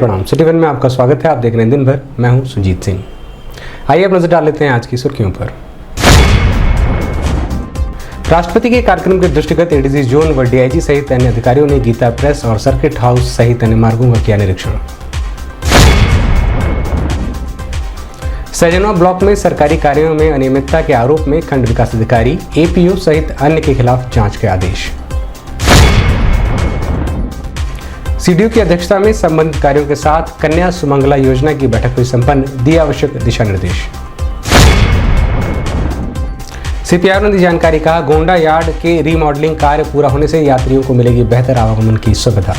प्रणाम। City one में आपका स्वागत है। आप देख रहे हैं दिन भर, मैं हूं सुजीत सिंह। आइए अब नजर डाल लेते हैं आज की सुर्खियों पर। राष्ट्रपति के कार्यक्रम के दृष्टिगत एडीजी जोन व डीआईजी सहित अन्य अधिकारियों ने गीता प्रेस और सर्किट हाउस सहित अन्य मार्गों का किया निरीक्षण। सैजनवा ब्लॉक में सरकारी कार्यों में अनियमितता के आरोप में खंड विकास अधिकारी, एपीओ सहित अन्य के खिलाफ जांच के आदेश। सीडीओ की अध्यक्षता में संबंधित कार्यों के साथ कन्या सुमंगला योजना की बैठक हुई संपन्न, दिए आवश्यक दिशा निर्देश। सीपीआर ने दी जानकारी, कहा गोंडा यार्ड के रीमॉडलिंग कार्य पूरा होने से यात्रियों को मिलेगी बेहतर आवागमन की सुविधा।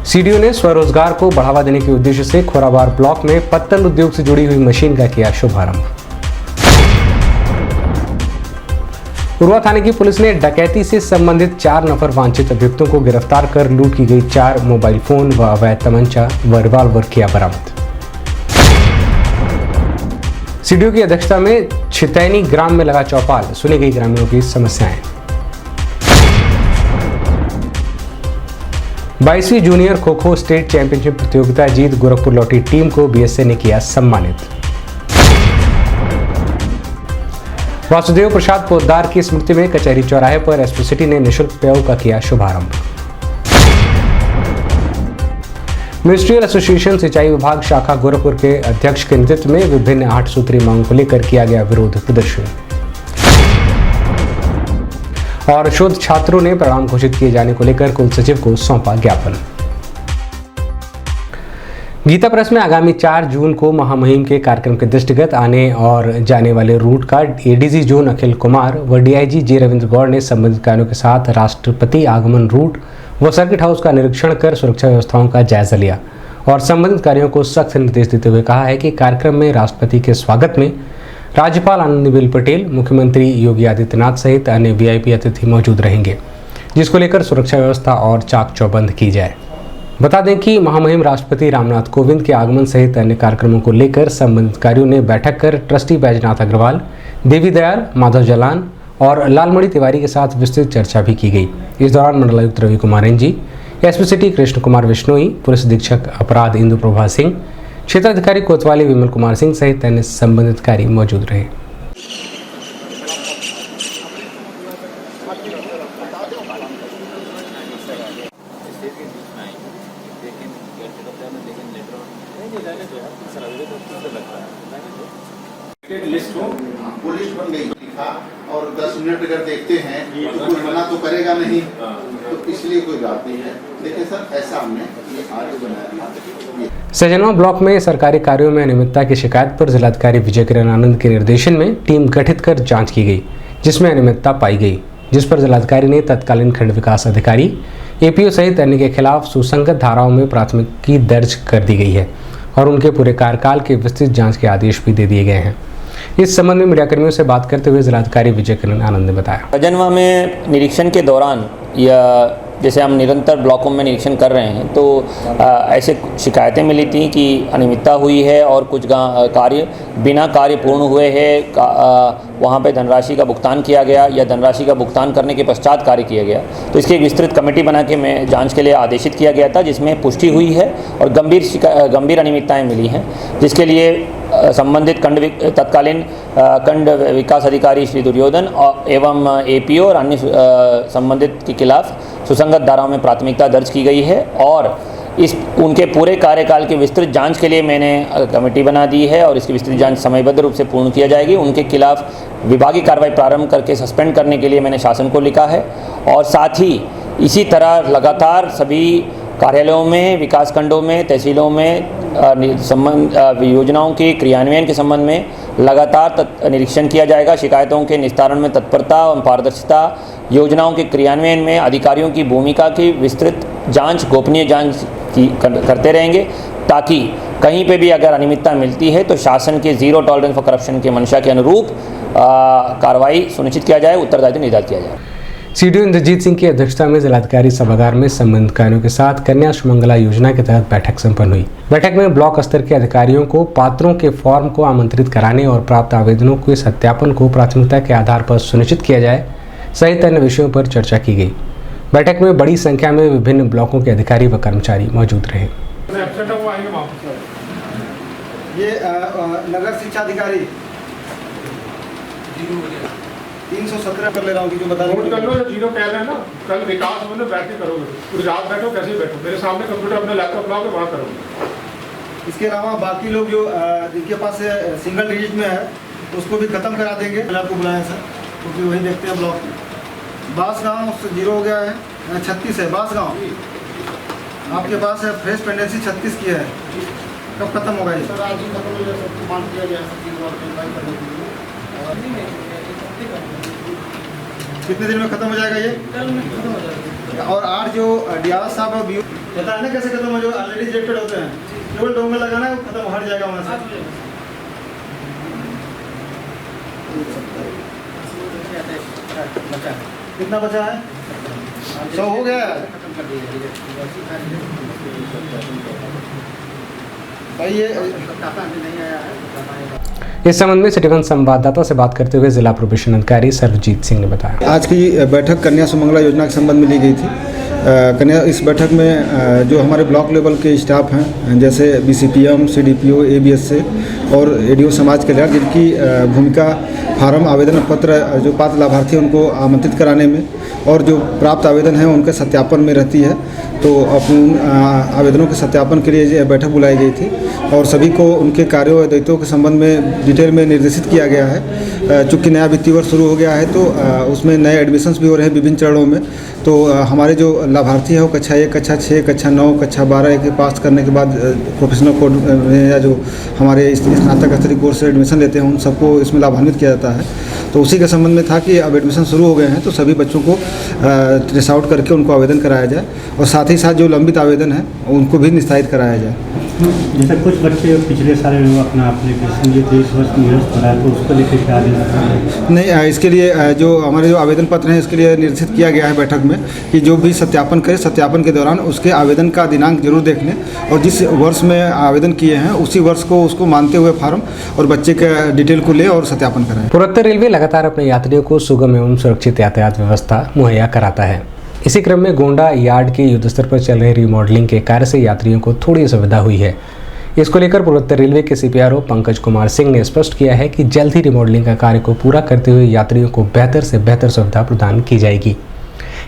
सीडीओ ने स्वरोजगार को बढ़ावा देने के उद्देश्य से खोराबार ब्लॉक में पत्तल उद्योग से जुड़ी हुई मशीन का किया शुभारंभ। उरवा थाने की पुलिस ने डकैती से संबंधित 4 नफर वांछित अभियुक्तों को गिरफ्तार कर लूट की गई 4 मोबाइल फोन व अवैध तमंचा व रिवाल्वर किया बरामद। सीडीओ की अध्यक्षता में छितैनी ग्राम में लगा चौपाल, सुनी गई ग्रामीणों की समस्याएं। 22वीं junior kho kho state championship प्रतियोगिता जीत गोरखपुर लौटी टीम को बीएसए ने किया सम्मानित। वासुदेव प्रसाद पोद्दार की स्मृति में कचहरी चौराहे पर एसपी सिटी ने निःशुल्क पेय का किया शुभारंभ। मिनिस्ट्रियल एसोसिएशन सिंचाई विभाग शाखा गोरखपुर के अध्यक्ष के नेतृत्व में विभिन्न 8 सूत्रीय मांगों को लेकर किया गया विरोध प्रदर्शन। और शोध छात्रों ने परिणाम घोषित किए जाने को लेकर कुल सचिव को सौंपा ज्ञापन। गीता प्रेस में आगामी 4 जून को महामहिम के कार्यक्रम के दृष्टिगत आने और जाने वाले रूट का एडीजी जोन अखिल कुमार व डीआईजी जे रविंद्र गौड़ ने संबंधित कार्यों के साथ राष्ट्रपति आगमन रूट व सर्किट हाउस का निरीक्षण कर सुरक्षा व्यवस्थाओं का जायजा लिया और संबंधित कार्यों को सख्त निर्देश देते हुए कहा है कि कार्यक्रम में राष्ट्रपति के स्वागत में राज्यपाल आनंदीबेन पटेल, मुख्यमंत्री योगी आदित्यनाथ सहित अन्य वीआईपी अतिथि मौजूद रहेंगे, जिसको लेकर सुरक्षा व्यवस्था और चाक चौबंद की जाए। बता दें कि महामहिम राष्ट्रपति रामनाथ कोविंद के आगमन सहित अन्य कार्यक्रमों को लेकर संबंधित अधिकारियों ने बैठक कर ट्रस्टी बैजनाथ अग्रवाल, देवी दयाल, माधव जलान और लालमणि तिवारी के साथ विस्तृत चर्चा भी की गई। इस दौरान मंडलायुक्त Ravi Kumar NG, SP city Krishna Kumar Vishnoi, police अधीक्षक अपराध इंदु प्रभा सिंह, क्षेत्राधिकारी कोतवाली विमल कुमार सिंह सहित अन्य संबंधित अधिकारी मौजूद रहे। लिस्ट हो, वो लिस्ट बन गई लिखा और 10 मिनट अगर देखते हैं तो कोई मना तो करेगा नहीं, तो इसलिए कोई बात नहीं है। देखिए सर, ऐसा हमने ये आगे बनाया। सैजनवा ब्लॉक में सरकारी कार्यों में अनियमितता की शिकायत पर जिलाधिकारी विजय किरण आनंद के निर्देशन में टीम गठित कर जांच की गई, जिसमें अनियमितता पाई गई, जिस पर जिलाधिकारी ने तत्कालीन खंड विकास अधिकारी, एपीओ सहित अन्य के खिलाफ सुसंगत धाराओं में प्राथमिकी दर्ज कर दी गई है और उनके पूरे कार्यकाल के विस्तृत जांच के आदेश भी दे दिए गए हैं। इस संबंध में मीडियाकर्मियों से बात करते हुए जिलाधिकारी विजय किरण आनंद ने बताया, सैजनवा में निरीक्षण के दौरान या जैसे हम निरंतर ब्लॉकों में निरीक्षण कर रहे हैं तो ऐसे शिकायतें मिली थी कि अनियमितता हुई है और कुछ कार्य बिना कार्य पूर्ण हुए हैं, वहाँ पे धनराशि का भुगतान किया गया या धनराशि का भुगतान करने के पश्चात कार्य किया गया। तो इसकी एक विस्तृत कमेटी बना के मैं जांच के लिए आदेशित किया गया था, जिसमें पुष्टि हुई है और गंभीर अनियमितताएँ मिली हैं, जिसके लिए संबंधित तत्कालीन खंड विकास अधिकारी श्री दुर्योधन एवं एपीओ और अन्य संबंधित के खिलाफ सुसंगत धाराओं में प्राथमिकता दर्ज की गई है और उनके पूरे कार्यकाल की विस्तृत जांच के लिए मैंने कमेटी बना दी है और इसकी विस्तृत जांच समयबद्ध रूप से पूर्ण किया जाएगी। उनके खिलाफ विभागीय कार्रवाई प्रारंभ करके सस्पेंड करने के लिए मैंने शासन को लिखा है और साथ ही इसी तरह लगातार सभी कार्यालयों में, विकास खंडों में, तहसीलों में योजनाओं के क्रियान्वयन के संबंध में लगातार निरीक्षण किया जाएगा। शिकायतों के निस्तारण में तत्परता और पारदर्शिता, योजनाओं के क्रियान्वयन में अधिकारियों की भूमिका की विस्तृत जांच, गोपनीय जांच करते रहेंगे, ताकि कहीं पे भी अगर अनियमितता मिलती है तो शासन के जीरो टॉलरेंस फॉर करप्शन के मंशा के अनुरूप कार्रवाई सुनिश्चित किया जाए, उत्तरदायित्व निर्धारित किया जाए। सीडीओ इंद्रजीत सिंह की अध्यक्षता में जिलाधिकारी सभागार में संबंधित कार्यों के साथ कन्या सुमंगला योजना के तहत बैठक संपन्न हुई। बैठक में ब्लॉक स्तर के अधिकारियों को पात्रों के फॉर्म को आमंत्रित कराने और प्राप्त आवेदनों के सत्यापन को प्राथमिकता के आधार पर सुनिश्चित किया जाए सहित अन्य विषयों पर चर्चा की गई। बैठक में बड़ी संख्या में विभिन्न ब्लॉकों के अधिकारी व कर्मचारी मौजूद रहे। ये नगर शिक्षा अधिकारी 317 कर ले रहा हूँ कि जो बता नोट कर लो, जीरो कह रहे हैं ना, कल विकास में बैठ के करोगे, पूरी रात बैठो कैसे बैठो, मेरे सामने कंप्यूटर अपने लैपटॉप लाओगे वहाँ करोगे। इसके अलावा बाकी लोग जो जिनके पास सिंगल डिजिट में है उसको भी खत्म करा देंगे। मैंने आपको बुलाया सर क्योंकि वही देखते हैं ब्लॉक में। बांसगांव जीरो हो गया है, 36 है बांसगांव। आपके पास है फ्रेश पेंडेंसी 36 की है, कब खत्म होगा ये? सर आज ही खत्म हो जाए, सबको मान दिया गया कितने दिन में खत्म हो जाएगा ये? कल में खत्म हो जाएगा। और आर जो डियास साहब और पता है ना कैसे खत्म हो, जो ऑलरेडी रिजेक्टेड होते हैं, केवल डोंगल लगाना है, खत्म हट जाएगा वहाँ से। कितना बचा है? 100 हो गया है भाई। ये इस संबंध में सिटीवन संवाददाता से बात करते हुए जिला प्रोबेशन अधिकारी सर्वजीत सिंह ने बताया। आज की बैठक कन्या सुमंगला योजना के संबंध में ली गई थी। कन्या इस बैठक में जो हमारे ब्लॉक लेवल के स्टाफ हैं, जैसे BCPM, CDPO, ABSA और ADO समाज कल्याण, जिनकी भूमिका फार्म आवेदन पत्र जो पात्र लाभार्थी हैं उनको आमंत्रित कराने में और जो प्राप्त आवेदन हैं उनके सत्यापन में रहती है। तो अपने आवेदनों के सत्यापन के लिए ये बैठक बुलाई गई थी और सभी को उनके कार्यों और दायित्वों के संबंध में डिटेल में निर्देशित किया गया है। चूँकि नया वित्तीय वर्ष शुरू हो गया है तो उसमें नए एडमिशन्स भी हो रहे हैं विभिन्न चरणों में। तो हमारे जो लाभार्थी हैं वो कक्षा 1, कक्षा 6, कक्षा 9, कक्षा 12 के पास करने के बाद प्रोफेशनल कोर्स में या जो हमारे स्नातक स्तरीय कोर्स से एडमिशन लेते हैं उन सबको इसमें लाभान्वित किया जाता है। तो उसी के संबंध में था कि अब एडमिशन शुरू हो गए हैं तो सभी बच्चों को ट्रेस आउट करके उनको आवेदन कराया जाए और साथ ही साथ जो लंबित आवेदन है उनको भी निस्तारित कराया जाए। जैसे कुछ बच्चे पिछले साल अपना एप्लीकेशन ये 23 वर्ष निरस्त कराया तो उसको लेकर क्या नहीं, इसके लिए जो हमारे जो आवेदन पत्र हैं इसके लिए निर्देशित किया गया है बैठक में कि जो भी सत्यापन करे सत्यापन के दौरान उसके आवेदन का दिनांक जरूर देख लें और जिस वर्ष में आवेदन किए हैं उसी वर्ष को उसको मानते हुए फार्म और बच्चे के डिटेल को ले और सत्यापन कराएं। पूर्वोत्तर रेलवे लगातार अपने यात्रियों को सुगम एवं सुरक्षित यातायात व्यवस्था मुहैया कराता है। इसी क्रम में गोंडा यार्ड के युद्ध स्तर पर चल रहे रीमॉडलिंग के कार्य से यात्रियों को थोड़ी सुविधा हुई है। इसको लेकर पूर्वोत्तर रेलवे के CPRO पंकज कुमार सिंह ने स्पष्ट किया है कि जल्द ही रीमॉडलिंग का कार्य को पूरा करते हुए यात्रियों को बेहतर से बेहतर सुविधा प्रदान की जाएगी।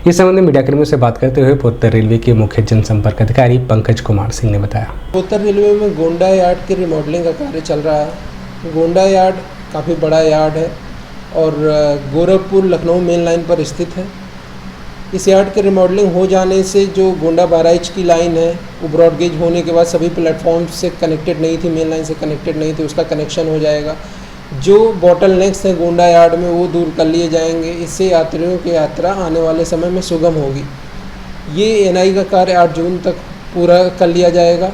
इस संबंध में मीडियाकर्मियों से बात करते हुए पूर्वोत्तर रेलवे के मुख्य जनसंपर्क अधिकारी पंकज कुमार सिंह ने बताया। पूर्वोत्तर रेलवे में गोंडा यार्ड के रिमॉडलिंग का कार्य चल रहा है। गोंडा यार्ड काफ़ी बड़ा यार्ड है और गोरखपुर लखनऊ मेन लाइन पर स्थित है। इस यार्ड के रिमॉडलिंग हो जाने से जो गोंडा बहराइच की लाइन है वो ब्रॉडगेज होने के बाद सभी प्लेटफॉर्म से कनेक्टेड नहीं थी, मेन लाइन से कनेक्टेड नहीं थी, उसका कनेक्शन हो जाएगा। जो बॉटलनेक्स हैं गोंडा यार्ड में वो दूर कर लिए जाएंगे। इससे यात्रियों की यात्रा आने वाले समय में सुगम होगी। ये NI का कार्य 8 जून तक पूरा कर लिया जाएगा।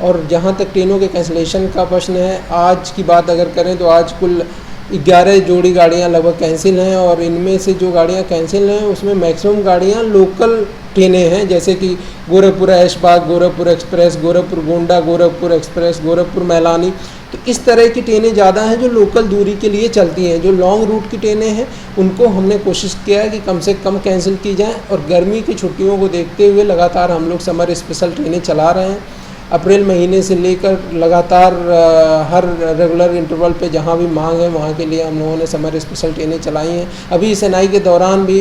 और जहाँ तक ट्रेनों के कैंसिलेशन का प्रश्न है, आज की बात अगर करें तो आज कुल 11 जोड़ी गाड़ियाँ लगभग कैंसिल हैं और इनमें से जो गाड़ियाँ कैंसिल हैं उसमें मैक्सिमम गाड़ियाँ लोकल ट्रेनें हैं, जैसे कि गोरखपुर ऐशबाग, गोरखपुर एक्सप्रेस, गोरखपुर गोंडा, गोरखपुर एक्सप्रेस, गोरखपुर मैलानी। तो इस तरह की ट्रेनें ज़्यादा हैं जो लोकल दूरी के लिए चलती हैं। जो लॉन्ग रूट की ट्रेनें हैं उनको हमने कोशिश किया है कि कम से कम कैंसिल की जाएँ और गर्मी की छुट्टियों को देखते हुए लगातार हम लोग समर स्पेशल ट्रेनें चला रहे हैं। अप्रैल महीने से लेकर लगातार हर रेगुलर इंटरवल पे जहाँ भी मांग है वहाँ के लिए हम लोगों ने समर स्पेशल ट्रेनें चलाई हैं। अभी इस NI के दौरान भी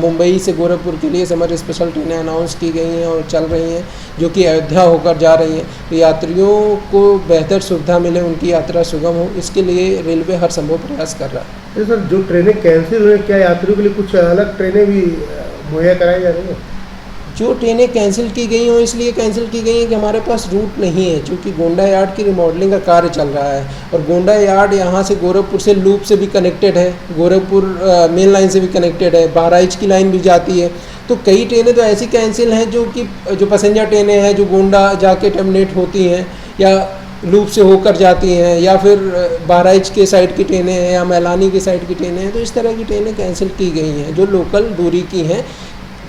मुंबई से गोरखपुर के लिए समर स्पेशल ट्रेनें अनाउंस की गई हैं और चल रही हैं, जो कि अयोध्या होकर जा रही हैं। तो यात्रियों को बेहतर सुविधा मिले, उनकी यात्रा सुगम हो, इसके लिए रेलवे हर संभव प्रयास कर रहा है। सर, जो ट्रेनें कैंसिल हुई, क्या यात्रियों के लिए कुछ अलग ट्रेनें भी मुहैया कराई जा रही हैं? जो ट्रेनें कैंसिल की गई हों इसलिए कैंसिल की गई हैं कि हमारे पास रूट नहीं है, क्योंकि गोंडा यार्ड की रिमॉडलिंग का कार्य चल रहा है और गोंडा यार्ड यहाँ से गोरखपुर से लूप से भी कनेक्टेड है, गोरखपुर मेन लाइन से भी कनेक्टेड है, बहराइच की लाइन भी जाती है। तो कई ट्रेनें तो ऐसी कैंसिल हैं जो पैसेंजर ट्रेनें हैं जो गोंडा जाके टर्मिनेट होती हैं या लूप से होकर जाती हैं या फिर बहराइच के साइड की ट्रेनें हैं या मैलानी के साइड की ट्रेनें हैं। तो इस तरह की ट्रेनें कैंसिल की गई हैं जो लोकल दूरी की हैं।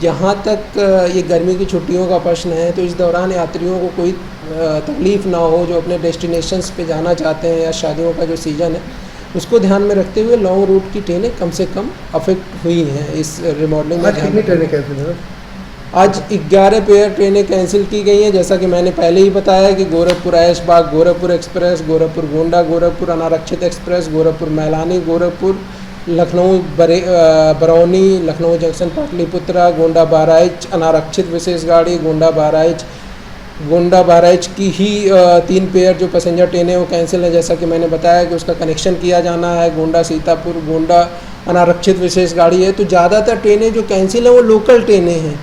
जहाँ तक ये गर्मी की छुट्टियों का प्रश्न है तो इस दौरान यात्रियों को कोई तकलीफ़ ना हो जो अपने डेस्टिनेशंस पे जाना चाहते हैं या शादियों का जो सीज़न है उसको ध्यान में रखते हुए लॉन्ग रूट की ट्रेनें कम से कम अफेक्ट हुई हैं इस रिमॉडलिंग में। आज कितनी ट्रेनें कैंसिल हैं? आज 11 पेयर ट्रेनें कैंसिल की गई हैं, जैसा कि मैंने पहले ही बताया कि गोरखपुर ऐशबाग गोरखपुर एक्सप्रेस, गोरखपुर गोंडा गोरखपुर अनारक्षित एक्सप्रेस, गोरखपुर मैलानी गोरखपुर, लखनऊ बरौनी, लखनऊ जंक्शन पाटलिपुत्रा, गोंडा बहराइच अनारक्षित विशेष गाड़ी, गोंडा बहराइच की ही 3 पेयर जो पैसेंजर ट्रेनें वो कैंसिल हैं, जैसा कि मैंने बताया कि उसका कनेक्शन किया जाना है। गोंडा सीतापुर गोंडा अनारक्षित विशेष गाड़ी है। तो ज़्यादातर ट्रेनें जो कैंसिल हैं वो लोकल ट्रेनें हैं।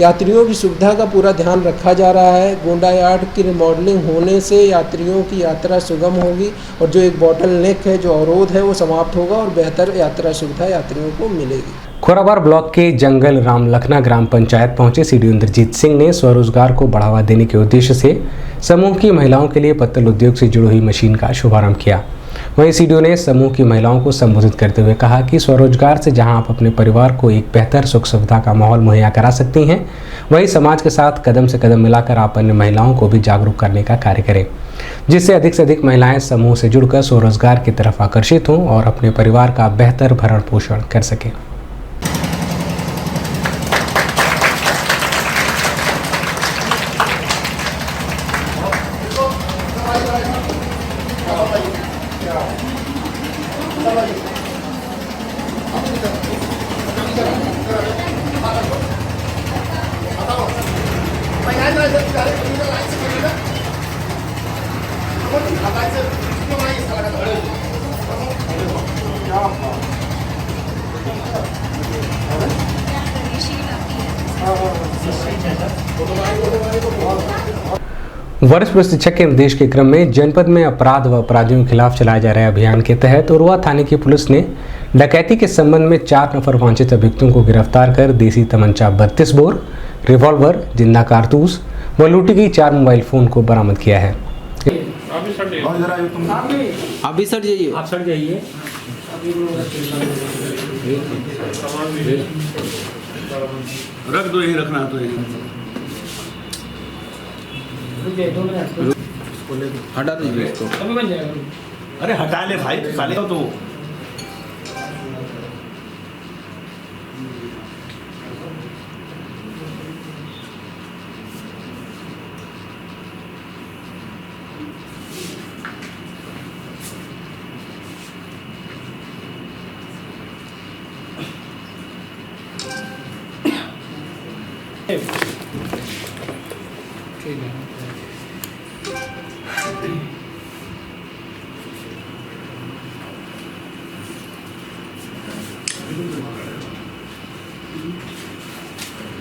यात्रियों की सुविधा का पूरा ध्यान रखा जा रहा है। गोंडा यार्ड की रिमॉडलिंग होने से यात्रियों की यात्रा सुगम होगी और जो एक बॉटल नेक है, जो अवरोध है, वो समाप्त होगा और बेहतर यात्रा सुविधा यात्रियों को मिलेगी। खोराबार ब्लॉक के जंगल राम लखना ग्राम पंचायत पहुंचे सीडीओ इंद्रजीत सिंह ने स्वरोजगार को बढ़ावा देने के उद्देश्य से समूह की महिलाओं के लिए पत्तल उद्योग से जुड़ी हुई मशीन का शुभारंभ किया। वहीं सीडीओ ने समूह की महिलाओं को संबोधित करते हुए कहा कि स्वरोजगार से जहां आप अपने परिवार को एक बेहतर सुख सुविधा का माहौल मुहैया करा सकती हैं, वहीं समाज के साथ कदम से कदम मिलाकर आप अन्य महिलाओं को भी जागरूक करने का कार्य करें, जिससे अधिक महिलाएं समूह से जुड़कर स्वरोजगार की तरफ आकर्षित हों और अपने परिवार का बेहतर भरण पोषण कर सकें। वरिष्ठ पुलिस अधीक्षक के निर्देश के क्रम में जनपद में अपराध व अपराधियों के खिलाफ चलाए जा रहे अभियान के तहत उरुआ थाने की पुलिस ने डकैती के संबंध में 4 नफर वांछित अभियुक्तों को गिरफ्तार कर देसी तमंचा 32 बोर, रिवॉल्वर, जिंदा कारतूस व लूटी गई 4 मोबाइल फोन को बरामद किया है। अभी सर जाइए, आप सर जाइए। रख दो, यही रखना तो हटा दीजिए इसको। अरे हटा ले भाई, साले तो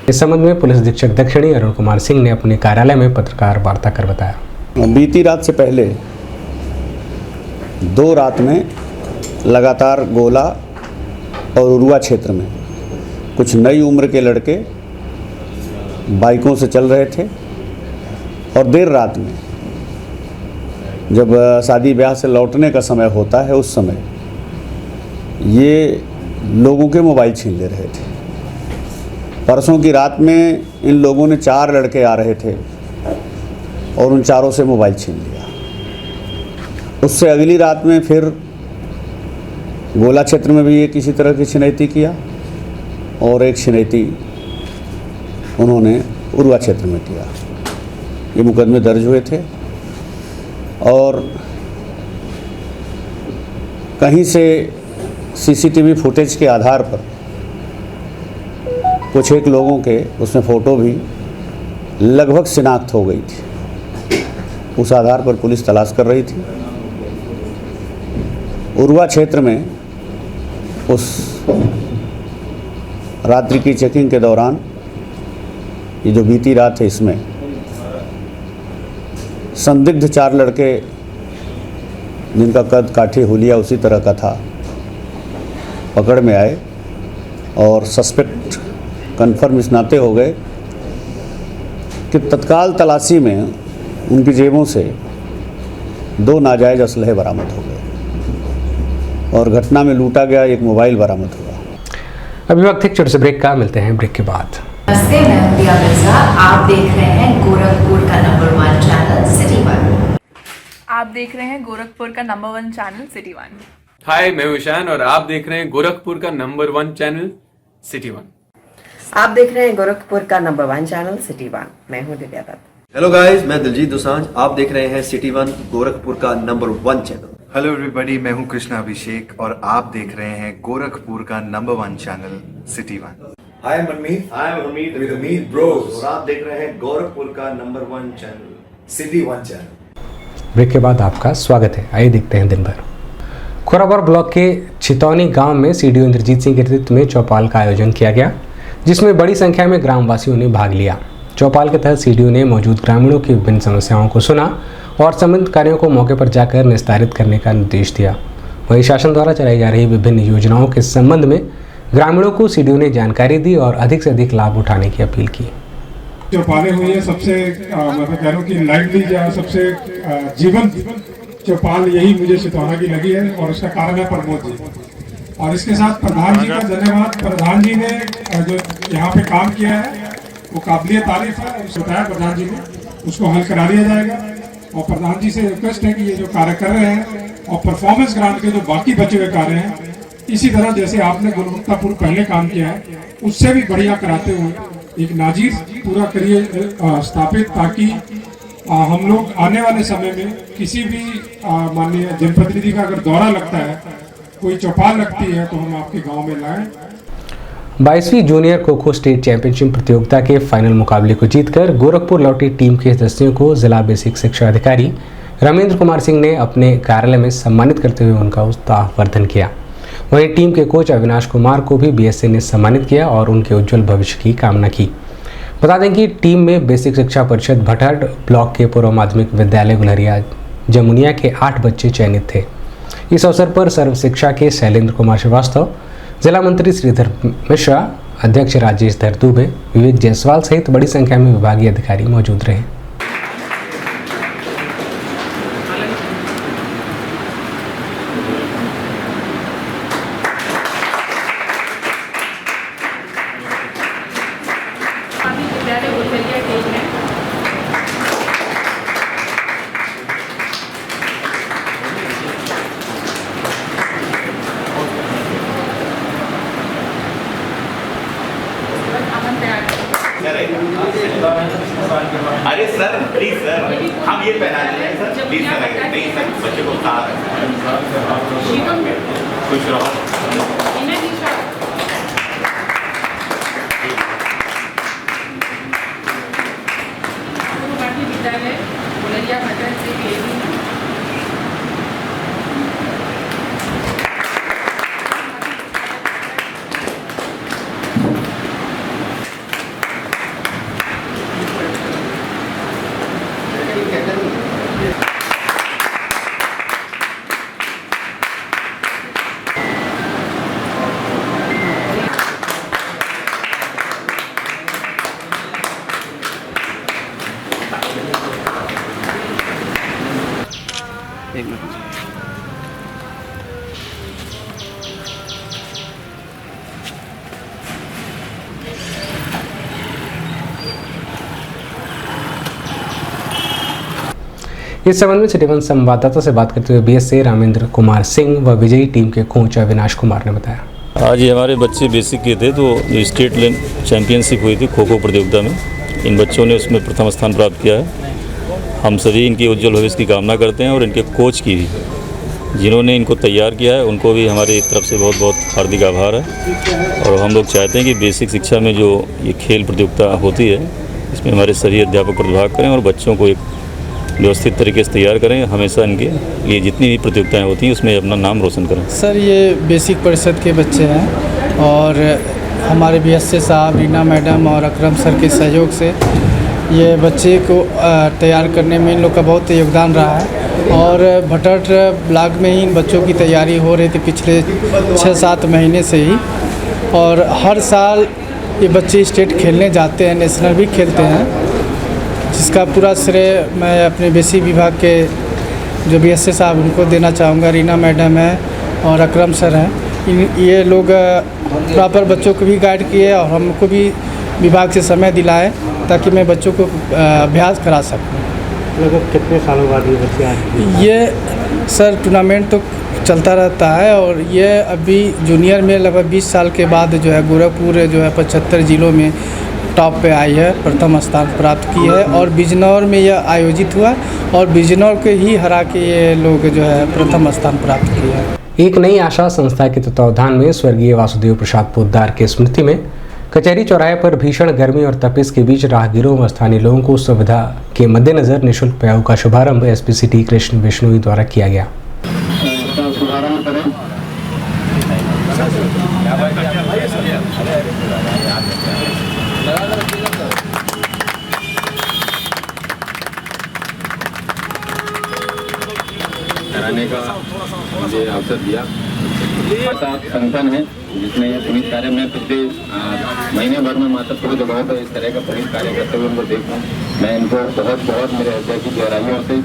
इस संबंध में पुलिस अधीक्षक दक्षिणी अरुण कुमार सिंह ने अपने कार्यालय में पत्रकार वार्ता कर बताया। बीती रात से पहले 2 रात में लगातार गोला और उरुआ क्षेत्र में कुछ नई उम्र के लड़के बाइकों से चल रहे थे और देर रात में जब शादी ब्याह से लौटने का समय होता है उस समय ये लोगों के मोबाइल छीन ले रहे थे। परसों की रात में इन लोगों ने 4 लड़के आ रहे थे और उन चारों से मोबाइल छीन लिया। उससे अगली रात में फिर गोला क्षेत्र में भी एक इसी तरह की छिनैती किया और एक छिनैती उन्होंने उरुआ क्षेत्र में किया। ये मुकदमे दर्ज हुए थे और कहीं से सीसीटीवी फुटेज के आधार पर कुछ एक लोगों के उसमें फ़ोटो भी लगभग शिनाख्त हो गई थी। उस आधार पर पुलिस तलाश कर रही थी। उरुआ क्षेत्र में उस रात्रि की चेकिंग के दौरान ये जो बीती रात है इसमें संदिग्ध 4 लड़के जिनका कद काठी हुलिया उसी तरह का था पकड़ में आए और सस्पेक्ट कन्फर्म इस नाते हो गए कि तत्काल तलाशी में उनकी जेबों से 2 नाजायज़ असलहे बरामद हो गए और घटना में लूटा गया एक मोबाइल बरामद हुआ। अभी वक्त एक छोटे से ब्रेक का, मिलते हैं ब्रेक के बाद। नमस्ते, मैं प्रिया मिर्जा। आप देख रहे हैं गोरखपुर का नंबर 1 चैनल सिटी 1। आप देख रहे हैं गोरखपुर का नंबर 1 चैनल सिटी 1। हाय, मैं हूं ईशान और आप देख रहे हैं गोरखपुर का नंबर 1 चैनल सिटी 1। आप देख रहे हैं गोरखपुर का नंबर 1 चैनल सिटी 1। मैं हूं दिव्या दत्त। हेलो गाइस, मैं दिलजीत दोसांझ। आप देख रहे हैं सिटी 1 गोरखपुर का नंबर 1 चैनल। हेलो एवरीबॉडी, मैं हूं कृष्णा अभिषेक और आप देख रहे हैं गोरखपुर का number 1 channel city 1। Hi I'm Hamid with Hamid Bros और आप देख रहे हैं गोरखपुर का number 1 channel city 1 channel. Break के बाद आपका स्वागत है। आइए देखते हैं दिन भर। खोराबौर ब्लॉक के छितौनी गांव में सीडीओ इंद्रजीत सिंह के नेतृत्व में चौपाल का आयोजन किया गया, जिसमें बड़ी संख्या में ग्रामवासियों ने भाग लिया। चौपाल के तहत सीडीओ ने मौजूद ग्रामीणों की विभिन्न समस्याओं को सुना और संबंधित कार्यों को मौके पर जाकर निस्तारित करने का निर्देश दिया। वहीं शासन द्वारा चलाई जा रही विभिन्न योजनाओं के संबंध में ग्रामीणों को सीडीओ ने जानकारी दी और अधिक से अधिक लाभ उठाने की अपील की। चौपालें हुई है सबसे मतलब कह रहा हूँ कि लाइवली या सबसे जीवंत चौपाल यही मुझे सितौना की लगी है और उसका कारण है प्रमोद जी। और इसके साथ प्रधान जी का धन्यवाद। प्रधान जी ने जो यहाँ पे काम किया है वो काबिलिय तारीफ है। बताया प्रधान जी ने, उसको हल करा लिया जाएगा। और प्रधान जी से रिक्वेस्ट है कि ये जो कार्य कर रहे हैं और परफॉर्मेंस ग्रांट के जो बाकी बचे हुए कार्य हैं, इसी तरह जैसे आपने गुणवत्तापूर्ण पहले काम किया है उससे भी बढ़िया कराते हुए एक नाजीर पूरा करिए स्थापित, ताकि हम लोग आने वाले समय में किसी भी माननीय जनप्रतिनिधि का अगर दौरा लगता है, कोई चौपाल लगती है, तो हम आपके गांव में लाएं। 22वीं junior kho kho state championship प्रतियोगिता के फाइनल मुकाबले को जीतकर गोरखपुर लौटी टीम के सदस्यों को जिला बेसिक शिक्षा अधिकारी रामेंद्र कुमार सिंह ने अपने कार्यालय में सम्मानित करते हुए उनका उत्साहवर्धन किया। वहीं टीम के कोच अविनाश कुमार को भी बीएससी ने सम्मानित किया और उनके उज्जवल भविष्य की कामना की। बता दें कि टीम में बेसिक शिक्षा परिषद भटहट ब्लॉक के पूर्व माध्यमिक विद्यालय गुलरिया जमुनिया के 8 बच्चे चयनित थे। इस अवसर पर सर्व शिक्षा के शैलेंद्र कुमार श्रीवास्तव, जिला मंत्री श्रीधर मिश्रा, अध्यक्ष राजेश धर दुबे, विवेक जायसवाल सहित बड़ी संख्या में विभागीय अधिकारी मौजूद रहे। अरे सर प्लीज सर, हम ये पहना देते हैं सर, प्लीज सर। नहीं सर, बच्चे को उतार खुश रहो। इस संबंध में सिटी 1 संवाददाता से बात करते हुए बीएससी रामेंद्र कुमार सिंह व विजयी टीम के कोच अविनाश कुमार ने बताया। आज ये हमारे बच्चे बेसिक के थे, तो जो स्टेट चैंपियनशिप हुई थी खो खो प्रतियोगिता में, इन बच्चों ने उसमें प्रथम स्थान प्राप्त किया है। हम सभी इनके उज्जवल भविष्य की कामना करते हैं और इनके कोच की भी, जिन्होंने इनको तैयार किया है, उनको भी हमारी तरफ से बहुत बहुत हार्दिक आभार है। और हम लोग चाहते हैं कि बेसिक शिक्षा में जो ये खेल प्रतियोगिता होती है, इसमें हमारे सभी अध्यापक प्रतिभाग करें और बच्चों को एक व्यवस्थित तरीके से तैयार करें। हमेशा इनके लिए जितनी भी प्रतियोगिताएं होती हैं उसमें अपना नाम रोशन करें। सर, ये बेसिक परिषद के बच्चे हैं और हमारे बीएससी साहब, रीना मैडम और अकरम सर के सहयोग से ये बच्चे को तैयार करने में इन लोग का बहुत योगदान रहा है। और भटहट ब्लॉक में ही इन बच्चों की तैयारी हो रही थी पिछले 6-7 महीने से ही, और हर साल ये बच्चे स्टेट खेलने जाते हैं, नेशनल भी खेलते हैं, जिसका पूरा श्रेय मैं अपने बेसिक विभाग के जो बीएससी साहब उनको देना चाहूँगा। रीना मैडम है और अकरम सर हैं। ये लोग प्रॉपर बच्चों को भी गाइड किए और हमको भी विभाग से समय दिलाए ताकि मैं बच्चों को अभ्यास करा सकूँ। लगभग कितने सालों बाद ये बच्चे आए? ये सर टूर्नामेंट तो चलता रहता है और ये अभी जूनियर में लगभग 20 साल के बाद जो है गोरखपुर जो है 75 जिलों में टॉप पे आई है, प्रथम स्थान प्राप्त की है और बिजनौर में यह आयोजित हुआ और बिजनौर के ही हरा के ये लोग जो है प्रथम स्थान प्राप्त किया है। एक नई आशा संस्था के तत्वावधान में स्वर्गीय वासुदेव प्रसाद पोद्दार की स्मृति में कचहरी चौराहे पर भीषण गर्मी और तपिश के बीच राहगीरों व स्थानीय लोगों को सुविधा के मद्देनजर निःशुल्क पेयों का शुभारंभ एसपी सिटी कृष्ण विष्णोई द्वारा किया गया। कराने का मुझे अवसर दिया। ऐसा संगठन है जिसने ये पुनीत कार्य में पिछले महीने भर में मात्र पूरी जगहों पर इस तरह का पुनीत कार्य करते हुए उनको देखूं, मैं इनको बहुत बहुत मेरे हृदय की गहराइयों से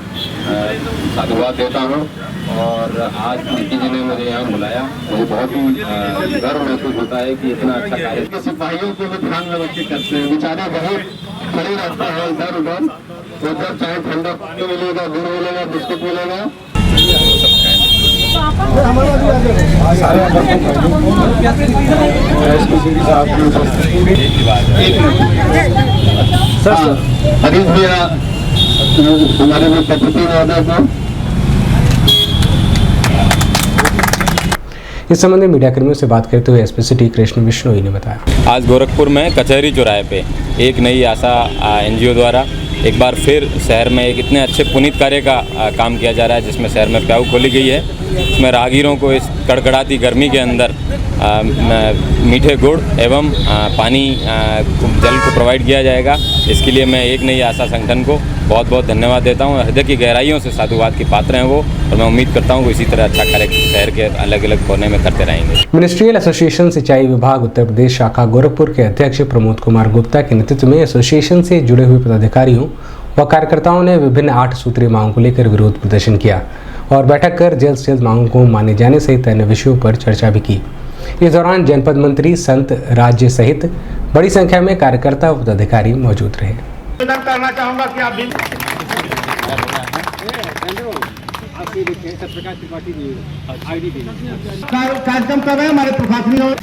साधुवाद देता हूँ। और आज नीति जी ने मुझे यहाँ बुलाया, मुझे बहुत ही गर्व महसूस होता है कि इतना अच्छा कार्य। सिपाहियों को भी ध्यान में रख के करते हैं, बेचारे बहुत खड़े रहते हैं इधर उधर, उधर चाहे ठंडा पानी मिलेगा, गुड़ मिलेगा, बिस्कुट मिलेगा। हरीश भैया हमारे में पद्धति में इस संबंध में मीडिया कर्मियों से बात करते हुए एसपी सिटी कृष्ण विष्णोई ने बताया, आज गोरखपुर में कचहरी चौराहे पे एक नई आशा एनजीओ द्वारा एक बार फिर शहर में एक इतने अच्छे पुनीत कार्य का काम किया जा रहा है, जिसमें शहर में प्याऊ खोली गई है। इसमें राहगीरों को इस कड़कड़ाती गर्मी के अंदर मीठे गुड़ एवं पानी जल को प्रोवाइड किया जाएगा। इसके लिए मैं एक नई आशा संगठन को बहुत बहुत धन्यवाद देता हूँ। हृदय की गहराइयों से साधुवाद की पात्र हैं वो, और मैं उम्मीद करता हूँ कि इसी तरह अच्छा कार्य शहर के अलग अलग कोने में करते रहेंगे। मिनिस्ट्रियल एसोसिएशन सिंचाई विभाग उत्तर प्रदेश शाखा गोरखपुर के अध्यक्ष प्रमोद कुमार गुप्ता के नेतृत्व में एसोसिएशन से जुड़े हुए पदाधिकारियों व कार्यकर्ताओं ने विभिन्न 8 सूत्रीय मांगों को लेकर विरोध प्रदर्शन किया और बैठक कर जल्द से जल्द मांगों को माने जाने सहित अन्य विषयों पर चर्चा भी की। इस दौरान जनपद मंत्री संत राज्य सहित बड़ी संख्या में कार्यकर्ता व पदाधिकारी मौजूद रहे। करना चाहूंगा कि आप कार्यक्रम कर रहे हैं हमारे प्रशासनिक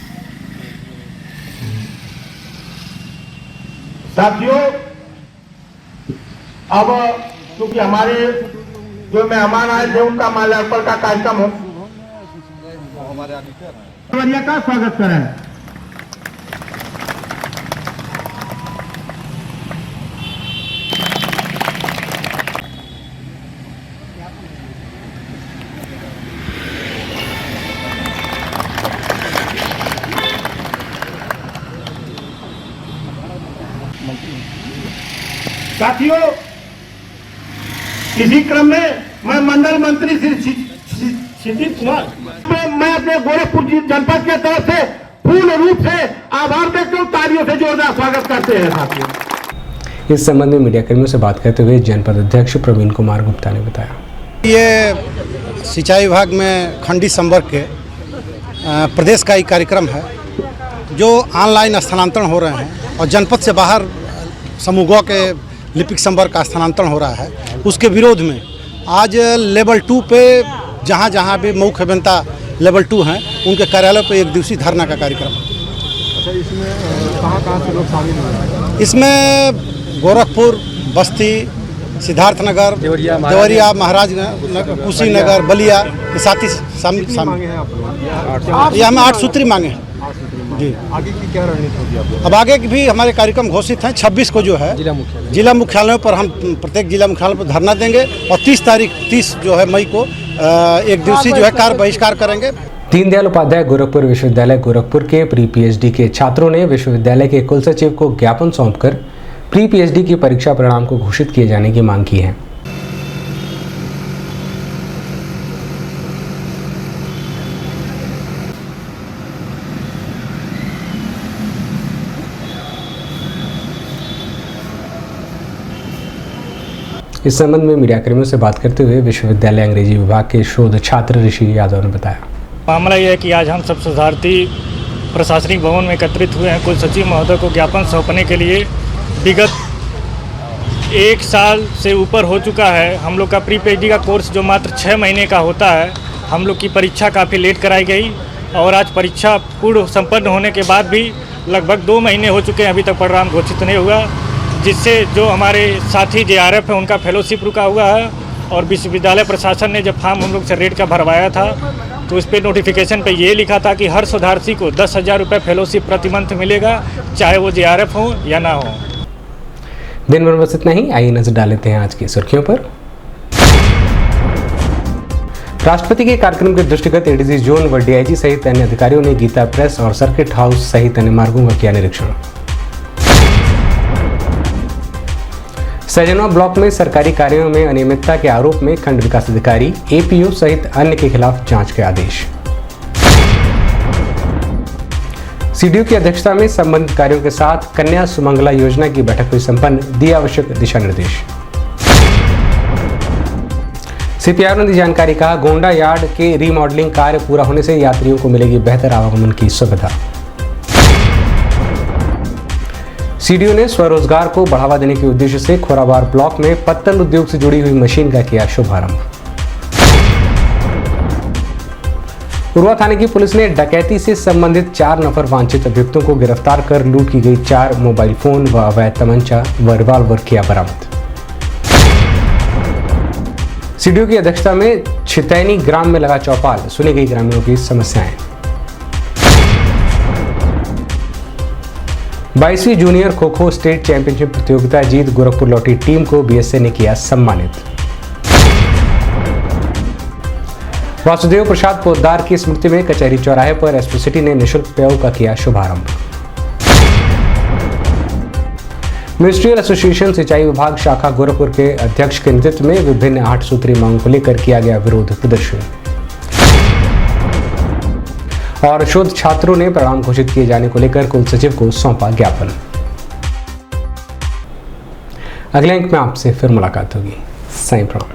साथियों। अब क्योंकि हमारे जो मेहमान आए थे उनका माल्यार्पण का कार्यक्रम हो, का स्वागत करें। साथियों, इसी क्रम में मैं मंडल मंत्री श्री क्षितिज कुमार मैं अपने गोरखपुर जनपद के तरफ से पूर्ण रूप से आभार व्यक्त हूँ, तालियों से जोरदार स्वागत करते हैं। साथियों, इस संबंध में मीडिया कर्मियों से बात करते हुए जनपद अध्यक्ष प्रवीण कुमार गुप्ता ने बताया, ये सिंचाई विभाग में खंडी संवर्ग के प्रदेश का एक कार्यक्रम है जो ऑनलाइन स्थानांतरण हो रहे हैं और जनपद से बाहर समूहों के लिपिक संवर्ग का स्थानांतरण हो रहा है। उसके विरोध में आज लेवल 2 पे जहाँ जहाँ भी मुख्य अभियंता लेवल 2 हैं उनके कार्यालय पर एक दिवसीय धरना का कार्यक्रम है। अच्छा, इसमें कहाँ से लोग शामिल हुए? इसमें गोरखपुर, बस्ती, सिद्धार्थनगर, देवरिया, महाराजनगर, कुशीनगर, बलिया के साथ ही शामिल हैं। ये हमें 8 सूत्री मांगे हैं जी। आगे की क्या रणनीति होगी आप? अब आगे की भी हमारे कार्यक्रम घोषित हैं। 26 को जो है जिला मुख्यालयों पर हम प्रत्येक जिला मुख्यालय पर धरना देंगे और 30 जो है मई को एक दिवसीय जो है कार्य बहिष्कार करेंगे। दीनदयाल उपाध्याय गोरखपुर विश्वविद्यालय गोरखपुर के प्री पीएचडी के छात्रों ने विश्वविद्यालय के कुलसचिव को ज्ञापन सौंपकर प्री पीएचडी की परीक्षा परिणाम को घोषित किए जाने की मांग की है। इस संबंध में मीडिया कर्मियों से बात करते हुए विश्वविद्यालय अंग्रेजी विभाग के शोध छात्र ऋषि यादव ने बताया, मामला यह है कि आज हम सब शोधार्थी प्रशासनिक भवन में एकत्रित हुए हैं। कुल सचिव महोदय को ज्ञापन सौंपने के लिए विगत 1 साल से ऊपर हो चुका है। हम लोग का प्री पीएचडी का कोर्स जो मात्र 6 महीने का होता है, हम लोग की परीक्षा काफ़ी लेट कराई गई और आज परीक्षा पूर्ण संपन्न होने के बाद भी लगभग 2 महीने हो चुके हैं, अभी तक परिणाम घोषित नहीं हुआ, जिससे जो हमारे साथी JRF है उनका फेलोशिप रुका हुआ है। और विश्वविद्यालय प्रशासन ने जब फॉर्म हम लोग से रेट का भरवाया था तो इस पर नोटिफिकेशन पे ये लिखा था कि हर शोधार्थी को 10,000 रुपये फेलोशिप प्रति मंथ मिलेगा, चाहे वो JRF हो या ना हो। दिन भर बस इतना ही। आइए नजर डाल लेते हैं आज की सुर्खियों पर। राष्ट्रपति के कार्यक्रम के दृष्टिगत एडीजी जोन व DIG सहित अन्य अधिकारियों ने गीता प्रेस और सर्किट हाउस सहित अन्य मार्गों का किया निरीक्षण। सैजनवा ब्लॉक में सरकारी कार्यों में अनियमितता के आरोप में खंड विकास अधिकारी, APO सहित अन्य के खिलाफ जांच के आदेश। CDO की अध्यक्षता में संबंधित कार्यों के साथ कन्या सुमंगला योजना की बैठक हुई संपन्न, दिए आवश्यक दिशा निर्देश। CPR ने दी जानकारी, कहा गोंडा यार्ड के रीमॉडलिंग कार्य पूरा होने से यात्रियों को मिलेगी बेहतर आवागमन की सुविधा। CDO ने स्वरोजगार को बढ़ावा देने के उद्देश्य से खोराबार ब्लॉक में पत्तल उद्योग से जुड़ी हुई मशीन का किया शुभारंभ। उरुआ थाने की पुलिस ने डकैती से संबंधित 4 नफर वांछित अभियुक्तों को गिरफ्तार कर लूट की गई 4 मोबाइल फोन व अवैध तमंचा व रिवाल्वर किया बरामद। CDO की अध्यक्षता में छितैनी ग्राम में लगा चौपाल, सुनी गई ग्रामीणों की समस्याएं। 22वीं junior kho kho state championship प्रतियोगिता जीत गोरखपुर लौटी टीम को BSA ने किया सम्मानित। वासुदेव प्रसाद पोद्दार की स्मृति में कचहरी चौराहे पर SP सिटी ने निःशुल्क पेय का किया शुभारंभ। मिनिस्ट्रियल एसोसिएशन सिंचाई विभाग शाखा गोरखपुर के अध्यक्ष के नेतृत्व में विभिन्न 8 सूत्रीय मांगों को लेकर किया गया विरोध प्रदर्शन। और शोध छात्रों ने परिणाम घोषित किए जाने को लेकर कुल सचिव को सौंपा ज्ञापन। अगले अंक में आपसे फिर मुलाकात होगी। साईं प्रणाम।